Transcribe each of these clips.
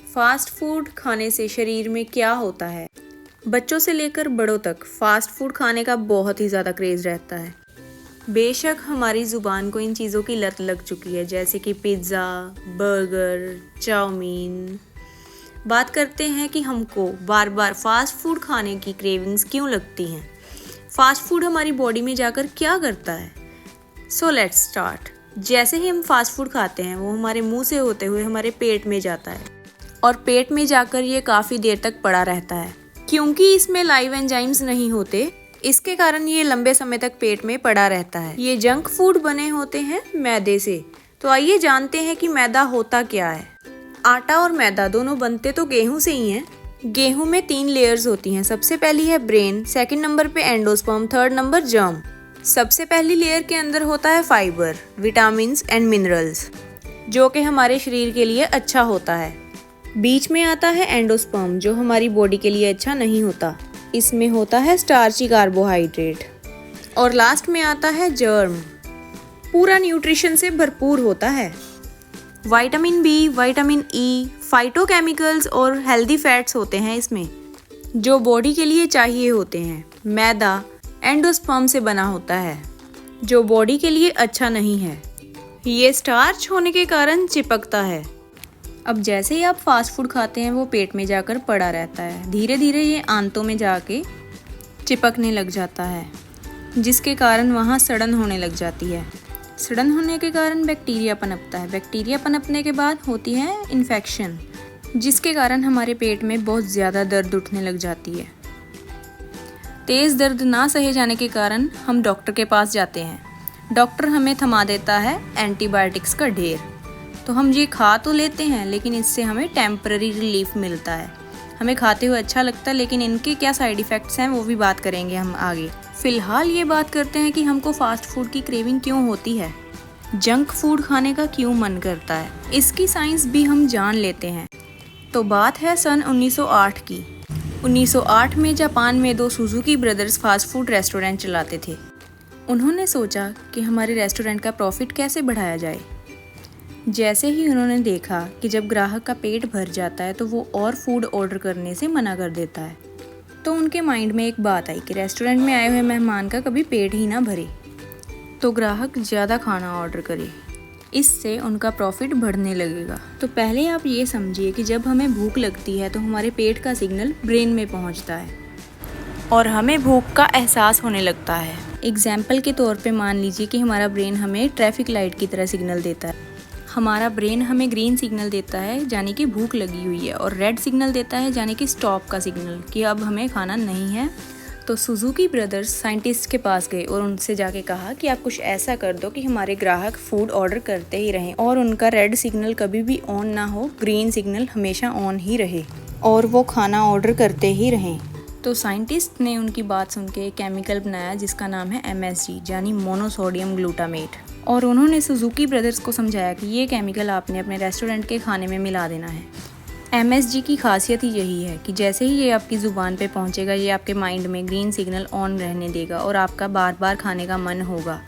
Fast food खाने से शरीर में क्या होता है? बच्चों से लेकर बड़ों तक फास्ट फूड खाने का बहुत ही ज़्यादा क्रेज़ रहता है। बेशक हमारी ज़ुबान को इन चीज़ों की लत लग चुकी है, जैसे कि पिज़्ज़ा, बर्गर, चाउमीन। बात करते हैं कि हमको बार बार फास्ट फूड खाने की क्रेविंग्स क्यों लगती हैं। फास्ट फूड हमारी बॉडी में जाकर क्या करता है? So let's start. जैसे ही हम फास्ट फूड खाते हैं वो हमारे मुंह से होते हुए हमारे पेट में जाता है और पेट में जाकर ये काफ़ी देर तक पड़ा रहता है। क्योंकि इसमें लाइव एंजाइम्स नहीं होते, इसके कारण ये लंबे समय तक पेट में पड़ा रहता है। ये जंक फूड बने होते हैं मैदे से। तो आइए जानते हैं कि मैदा होता क्या है। आटा और मैदा दोनों बनते तो गेहूं से ही हैं। गेहूं में 3 लेयर्स होती हैं। सबसे पहली है ब्रेन, सेकंड नंबर पे एंडोस्पर्म, थर्ड नंबर जर्म। सबसे पहली लेयर के अंदर होता है फाइबर, विटामिन्स एंड मिनरल्स, जो कि हमारे शरीर के लिए अच्छा होता है। बीच में आता है एंडोस्पर्म, जो हमारी बॉडी के लिए अच्छा नहीं होता। इसमें होता है स्टार्ची कार्बोहाइड्रेट। और लास्ट में आता है जर्म, पूरा न्यूट्रिशन से भरपूर होता है। Vitamin B, vitamin E, phytochemicals और हेल्दी फैट्स होते हैं इसमें, जो बॉडी के लिए चाहिए होते हैं। मैदा एंडोस्पर्म से बना होता है, जो बॉडी के लिए अच्छा नहीं है। ये स्टार्च होने के कारण चिपकता है। अब जैसे ही आप फास्ट फूड खाते हैं वो पेट में जाकर पड़ा रहता है। धीरे धीरे ये आंतों में जाके चिपकने लग जाता है, जिसके कारण वहाँ सड़न होने लग जाती है। सड़न होने के कारण बैक्टीरिया पनपता है। बैक्टीरिया पनपने के बाद होती है इन्फेक्शन, जिसके कारण हमारे पेट में बहुत ज़्यादा दर्द उठने लग जाती है। तेज़ दर्द ना सहे जाने के कारण हम डॉक्टर के पास जाते हैं। डॉक्टर हमें थमा देता है एंटीबायोटिक्स का ढेर। तो हम ये खा तो लेते हैं, लेकिन इससे हमें टेम्पररी रिलीफ मिलता है। हमें खाते हुए अच्छा लगता है, लेकिन इनके क्या साइड इफ़ेक्ट्स हैं वो भी बात करेंगे हम आगे। फ़िलहाल ये बात करते हैं कि हमको फास्ट फूड की क्रेविंग क्यों होती है, जंक फूड खाने का क्यों मन करता है। इसकी साइंस भी हम जान लेते हैं। तो बात है सन 1908 की। 1908 में जापान में 2 Suzuki brothers fast food restaurant चलाते थे। उन्होंने सोचा कि हमारे रेस्टोरेंट का प्रॉफिट कैसे बढ़ाया जाए। जैसे ही उन्होंने देखा कि जब ग्राहक का पेट भर जाता है तो वो और फूड ऑर्डर करने से मना कर देता है, तो उनके माइंड में एक बात आई कि रेस्टोरेंट में आए हुए मेहमान का कभी पेट ही ना भरे, तो ग्राहक ज़्यादा खाना ऑर्डर करे। इससे उनका प्रॉफिट बढ़ने लगेगा। तो पहले आप ये समझिए कि जब हमें भूख लगती है तो हमारे पेट का सिग्नल ब्रेन में पहुंचता है और हमें भूख का एहसास होने लगता है। एग्जाम्पल के तौर पे मान लीजिए कि हमारा ब्रेन हमें ट्रैफिक लाइट की तरह सिग्नल देता है। हमारा ब्रेन हमें ग्रीन सिग्नल देता है यानी कि भूख लगी हुई है, और रेड सिग्नल देता है यानी कि स्टॉप का सिग्नल कि अब हमें खाना नहीं है। तो सुजुकी ब्रदर्स साइंटिस्ट के पास गए और उनसे जाके कहा कि आप कुछ ऐसा कर दो कि हमारे ग्राहक फूड ऑर्डर करते ही रहें और उनका रेड सिग्नल कभी भी ऑन ना हो, ग्रीन सिग्नल हमेशा ऑन ही रहे और वो खाना ऑर्डर करते ही रहें। तो साइंटिस्ट ने उनकी बात सुन के केमिकल बनाया जिसका नाम है MSG यानी मोनोसोडियम ग्लूटामेट। और उन्होंने सुजुकी ब्रदर्स को समझाया कि ये केमिकल आपने अपने रेस्टोरेंट के खाने में मिला देना है। MSG की खासियत ही यही है कि जैसे ही ये आपकी ज़ुबान पे पहुंचेगा, ये आपके माइंड में ग्रीन सिग्नल ऑन रहने देगा और आपका बार बार खाने का मन होगा।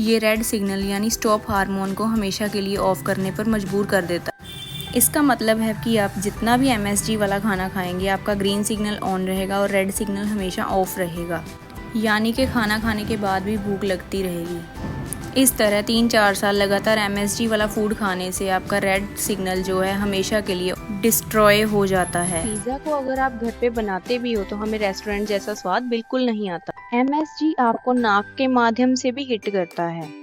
ये रेड सिग्नल यानी स्टॉप हार्मोन को हमेशा के लिए ऑफ करने पर मजबूर कर देता है। इसका मतलब है कि आप जितना भी MSG वाला खाना खाएंगे, आपका ग्रीन सिग्नल ऑन रहेगा और रेड सिग्नल हमेशा ऑफ रहेगा, यानी कि खाना खाने के बाद भी भूख लगती रहेगी। इस तरह 3-4 साल लगातार MSG वाला फूड खाने से आपका रेड सिग्नल जो है हमेशा के लिए डिस्ट्रॉय हो जाता है। पिज़्ज़ा को अगर आप घर पे बनाते भी हो तो हमें रेस्टोरेंट जैसा स्वाद बिल्कुल नहीं आता। MSG आपको नाक के माध्यम से भी हिट करता है।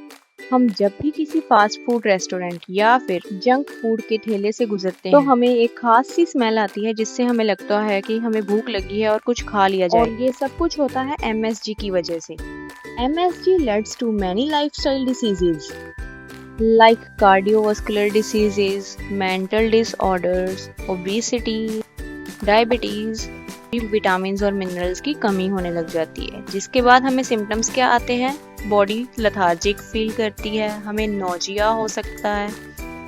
हम जब भी किसी फास्ट फूड रेस्टोरेंट या फिर जंक फूड के ठेले से गुजरते हैं तो हमें एक खास सी स्मेल आती है, जिससे हमें लगता है कि हमें भूख लगी है और कुछ खा लिया जाए। और ये सब कुछ होता है MSG की वजह से। MSG leads to many lifestyle diseases like cardiovascular diseases, mental disorders, obesity, diabetes। Vitamins और मिनरल्स की कमी होने लग जाती है, जिसके बाद हमें सिम्टम्स क्या आते हैं? बॉडी लेथार्जिक फील करती है, हमें नोजिया हो सकता है,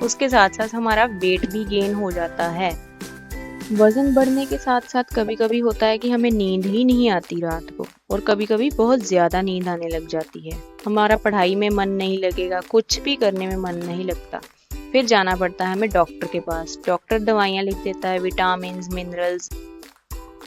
उसके साथ साथ हमारा वेट भी गेन हो जाता है। वजन बढ़ने के साथ साथ कभी कभी होता है कि हमें नींद ही नहीं आती रात को, और कभी कभी बहुत ज़्यादा नींद आने लग जाती है। हमारा पढ़ाई में मन नहीं लगेगा, कुछ भी करने में मन नहीं लगता। फिर जाना पड़ता है हमें डॉक्टर के पास। डॉक्टर दवाइयाँ लिख देता है, विटामिन मिनरल्स,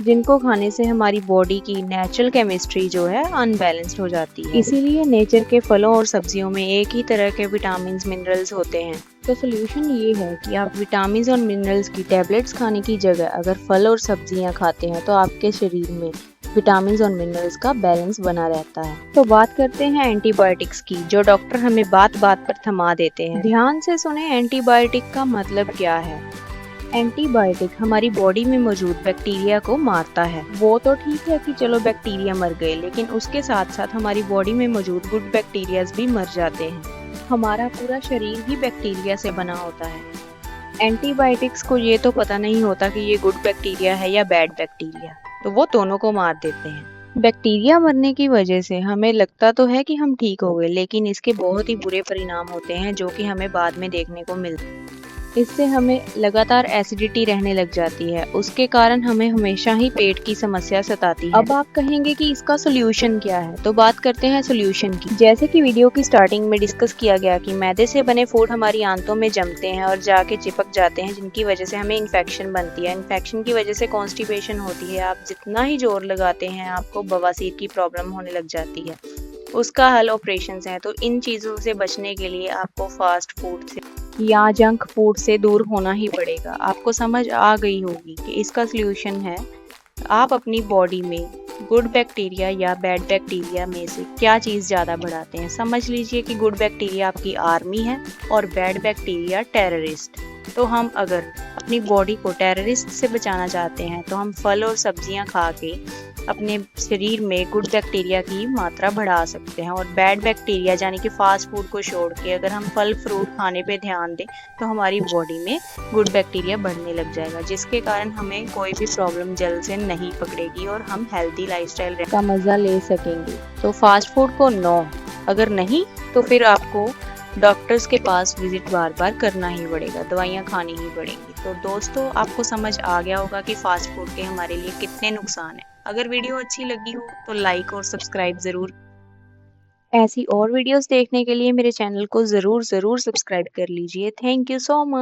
जिनको खाने से हमारी बॉडी की नेचुरल केमिस्ट्री जो है अनबैलेंस्ड हो जाती है। इसीलिए नेचर के फलों और सब्जियों में एक ही तरह के विटामिन मिनरल्स होते हैं। तो सोल्यूशन ये है कि आप विटामिन और मिनरल्स की टैबलेट्स खाने की जगह अगर फल और सब्जियां खाते हैं तो आपके शरीर में विटामिन और मिनरल्स का बैलेंस बना रहता है। तो बात करते हैं एंटीबायोटिक्स की, जो डॉक्टर हमें बात बात पर थमा देते हैं। ध्यान से सुने, एंटीबायोटिक का मतलब क्या है। एंटीबायोटिक हमारी बॉडी में मौजूद बैक्टीरिया को मारता है। वो तो ठीक है कि चलो बैक्टीरिया मर गए, लेकिन उसके साथ साथ हमारी बॉडी में मौजूद गुड बैक्टीरियाज भी मर जाते हैं। हमारा पूरा शरीर ही बैक्टीरिया से बना होता है। एंटीबायोटिक्स को ये तो पता नहीं होता कि ये गुड बैक्टीरिया है या बैड बैक्टीरिया, तो वो दोनों को मार देते हैं। बैक्टीरिया मरने की वजह से हमें लगता तो है कि हम ठीक हो गए, लेकिन इसके बहुत ही बुरे परिणाम होते हैं जो कि हमें बाद में देखने को मिलते हैं। इससे हमें लगातार एसिडिटी रहने लग जाती है, उसके कारण हमें हमेशा ही पेट की समस्या सताती है। अब आप कहेंगे कि इसका सोल्यूशन क्या है, तो बात करते हैं सोल्यूशन की। जैसे कि वीडियो की स्टार्टिंग में डिस्कस किया गया कि मैदे से बने फूड हमारी आंतों में जमते हैं और जाके चिपक जाते हैं, जिनकी वजह से हमें इन्फेक्शन बनती है। इन्फेक्शन की वजह से कॉन्स्टिपेशन होती है, आप जितना ही जोर लगाते हैं आपको बवासीर की प्रॉब्लम होने लग जाती है। उसका हल ऑपरेशन है। तो इन चीज़ों से बचने के लिए आपको फास्ट फूड से या जंक फूड से दूर होना ही पड़ेगा। आपको समझ आ गई होगी कि इसका सल्यूशन है आप अपनी बॉडी में गुड बैक्टीरिया या बैड बैक्टीरिया में से क्या चीज़ ज़्यादा बढ़ाते हैं। समझ लीजिए कि गुड बैक्टीरिया आपकी आर्मी है और बैड बैक्टीरिया टेररिस्ट। तो हम अगर अपनी बॉडी को टेररिस्ट से बचाना चाहते हैं तो हम फल और सब्जियां खा के अपने शरीर में गुड बैक्टीरिया की मात्रा बढ़ा सकते हैं, और बैड बैक्टीरिया यानी कि फास्ट फूड को छोड़ के अगर हम फल फ्रूट खाने पे ध्यान दें तो हमारी बॉडी में गुड बैक्टीरिया बढ़ने लग जाएगा, जिसके कारण हमें कोई भी प्रॉब्लम जल्द से नहीं पकड़ेगी और हम हेल्दी लाइफस्टाइल का मज़ा ले सकेंगे। तो फास्ट फूड को नो, अगर नहीं तो फिर आपको डॉक्टर्स के पास विजिट बार बार करना ही पड़ेगा, दवाइयाँ खानी ही पड़ेंगी। तो दोस्तों, आपको समझ आ गया होगा कि फास्ट फूड के हमारे लिए कितने नुकसान हैं। अगर वीडियो अच्छी लगी हो तो लाइक और सब्सक्राइब ज़रूर। ऐसी और वीडियोस देखने के लिए मेरे चैनल को ज़रूर सब्सक्राइब कर लीजिए। Thank you so much.